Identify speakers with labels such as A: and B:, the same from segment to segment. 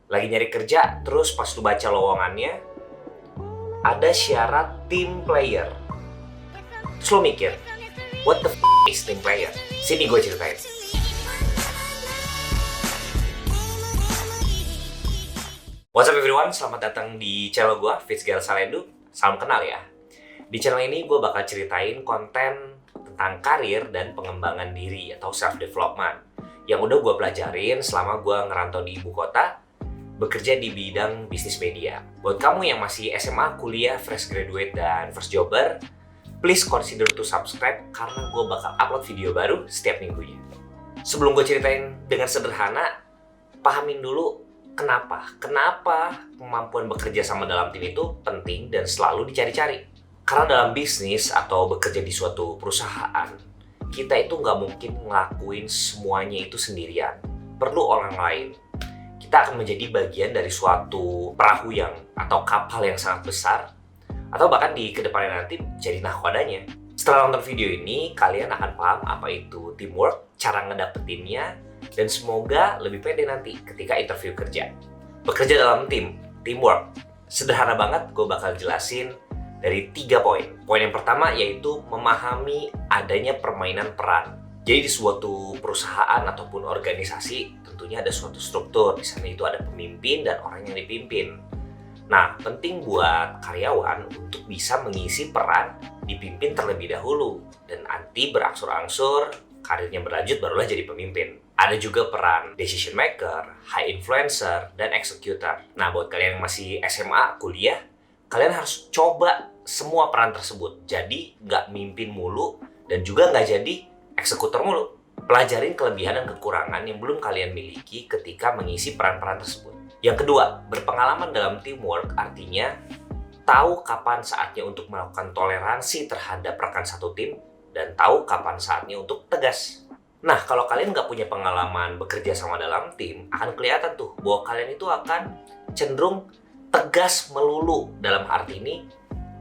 A: Lagi nyari kerja, terus pas lu baca lowongannya, ada syarat team player. Terus lu mikir, what the is team player? Sini gue ceritain. What's up everyone, selamat datang di channel gue, Fitzgerald Salendu. Salam kenal ya. Di channel ini gue bakal ceritain konten tentang karir dan pengembangan diri atau self-development yang udah gue pelajarin selama gue ngerantau di ibu kota, bekerja di bidang bisnis media. Buat kamu yang masih SMA, kuliah, fresh graduate, dan first jobber, please consider to subscribe karena gue bakal upload video baru setiap minggunya. Sebelum gue ceritain dengan sederhana, pahamin dulu kenapa kemampuan bekerja sama dalam tim itu penting dan selalu dicari-cari. Karena dalam bisnis atau bekerja di suatu perusahaan, kita itu nggak mungkin ngelakuin semuanya itu sendirian. Perlu orang lain. Kita akan menjadi bagian dari suatu perahu atau kapal yang sangat besar, atau bahkan di kedepannya nanti jadi nahkodanya. Setelah nonton video ini, kalian akan paham apa itu teamwork, cara ngedapetinnya, dan semoga lebih pede nanti ketika interview kerja. Bekerja dalam tim, teamwork. Sederhana banget, gue bakal jelasin dari 3 poin. Poin yang pertama yaitu memahami adanya permainan peran. Jadi di suatu perusahaan ataupun organisasi tentunya ada suatu struktur. Di sana itu ada pemimpin dan orang yang dipimpin. Nah, penting buat karyawan untuk bisa mengisi peran dipimpin terlebih dahulu dan nanti berangsur-angsur karirnya berlanjut barulah jadi pemimpin. Ada juga peran decision maker, high influencer, dan executor. Nah, buat kalian yang masih SMA, kuliah, kalian harus coba semua peran tersebut. Jadi nggak mimpin mulu dan juga nggak jadi eksekutor mulu. Pelajarin kelebihan dan kekurangan yang belum kalian miliki ketika mengisi peran-peran tersebut. Yang kedua, berpengalaman dalam teamwork artinya tahu kapan saatnya untuk melakukan toleransi terhadap rekan satu tim dan tahu kapan saatnya untuk tegas. Nah, kalau kalian nggak punya pengalaman bekerja sama dalam tim, akan kelihatan tuh bahwa kalian itu akan cenderung tegas melulu. Dalam arti ini,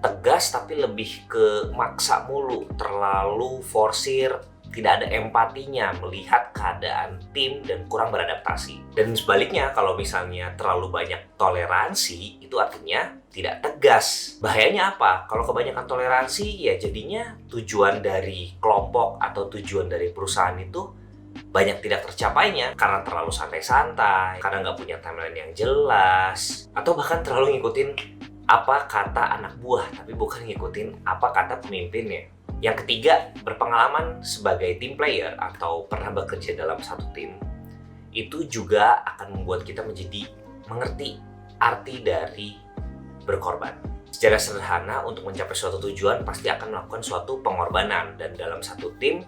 A: tegas tapi lebih ke maksa mulu, terlalu forsir, tidak ada empatinya melihat keadaan tim dan kurang beradaptasi. Dan sebaliknya, kalau misalnya terlalu banyak toleransi, itu artinya tidak tegas. Bahayanya apa? Kalau kebanyakan toleransi, ya jadinya tujuan dari kelompok atau tujuan dari perusahaan itu banyak tidak tercapainya karena terlalu santai-santai, karena nggak punya timeline yang jelas, atau bahkan terlalu ngikutin apa kata anak buah, tapi bukan ngikutin apa kata pemimpinnya. Yang ketiga, berpengalaman sebagai team player atau pernah bekerja dalam satu tim, itu juga akan membuat kita menjadi mengerti arti dari berkorban. Secara sederhana, untuk mencapai suatu tujuan pasti akan melakukan suatu pengorbanan, dan dalam satu tim,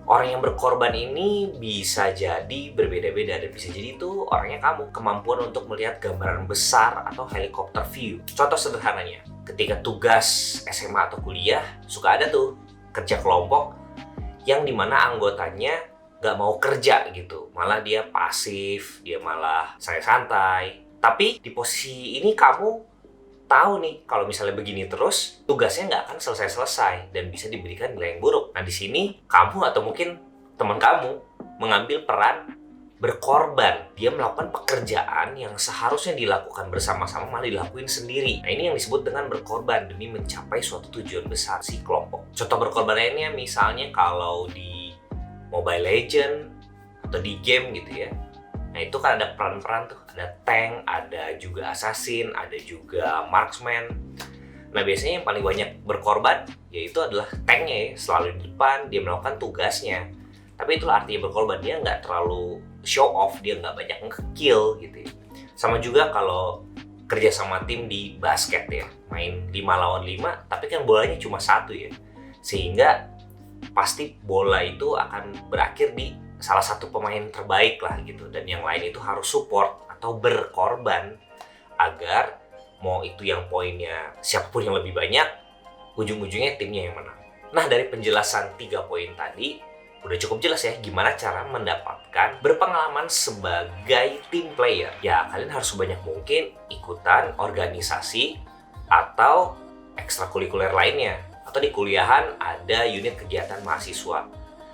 A: orang yang berkorban ini bisa jadi berbeda-beda dan bisa jadi itu orangnya kamu. Kemampuan untuk melihat gambaran besar atau helikopter view. Contoh sederhananya, ketika tugas SMA atau kuliah suka ada tuh kerja kelompok yang dimana anggotanya gak mau kerja gitu. Malah dia pasif, dia malah santai-santai. Tapi di posisi ini kamu tahu nih, kalau misalnya begini terus, tugasnya nggak akan selesai-selesai dan bisa diberikan nilai yang buruk. Nah, di sini kamu atau mungkin teman kamu mengambil peran berkorban. Dia melakukan pekerjaan yang seharusnya dilakukan bersama-sama malah dilakuin sendiri. Nah, ini yang disebut dengan berkorban demi mencapai suatu tujuan besar si kelompok. Contoh berkorban lainnya misalnya kalau di Mobile Legends atau di game gitu ya. Nah, itu kan ada peran-peran tuh, ada tank, ada juga assassin, ada juga marksman. Nah, biasanya yang paling banyak berkorban yaitu adalah tanknya ya, selalu di depan, dia melakukan tugasnya. Tapi itulah artinya berkorban, dia nggak terlalu show off, dia nggak banyak nge-kill gitu ya. Sama juga kalau kerja sama tim di basket ya, main 5 lawan 5, tapi kan bolanya cuma 1 ya. Sehingga pasti bola itu akan berakhir di salah satu pemain terbaik lah gitu, dan yang lain itu harus support atau berkorban agar mau itu yang poinnya siapapun yang lebih banyak, ujung-ujungnya timnya yang menang. Nah, dari penjelasan 3 poin tadi udah cukup jelas ya gimana cara mendapatkan berpengalaman sebagai team player. Ya, kalian harus sebanyak mungkin ikutan organisasi atau ekstrakurikuler lainnya, atau di kuliahan ada unit kegiatan mahasiswa.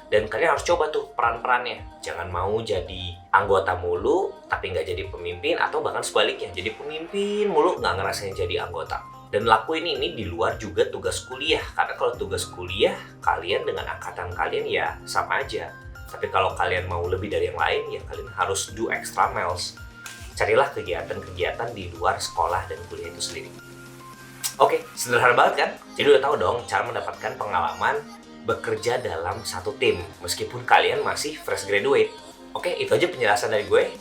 A: Dan kalian harus coba tuh peran-perannya. Jangan mau jadi anggota mulu, tapi nggak jadi pemimpin, atau bahkan sebaliknya, jadi pemimpin mulu, nggak ngerasain jadi anggota. Dan lakuin ini di luar juga tugas kuliah. Karena kalau tugas kuliah, kalian dengan angkatan kalian ya sama aja. Tapi kalau kalian mau lebih dari yang lain, ya kalian harus do extra miles. Carilah kegiatan-kegiatan di luar sekolah dan kuliah itu sendiri. Oke, sederhana banget kan? Jadi udah tahu dong cara mendapatkan pengalaman bekerja dalam satu tim meskipun kalian masih fresh graduate. Oke, itu aja penjelasan dari gue.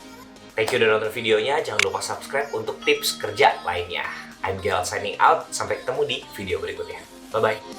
A: Thank you udah nonton videonya. Jangan lupa subscribe untuk tips kerja lainnya. I'm Gerald signing out. Sampai ketemu di video berikutnya. Bye-bye.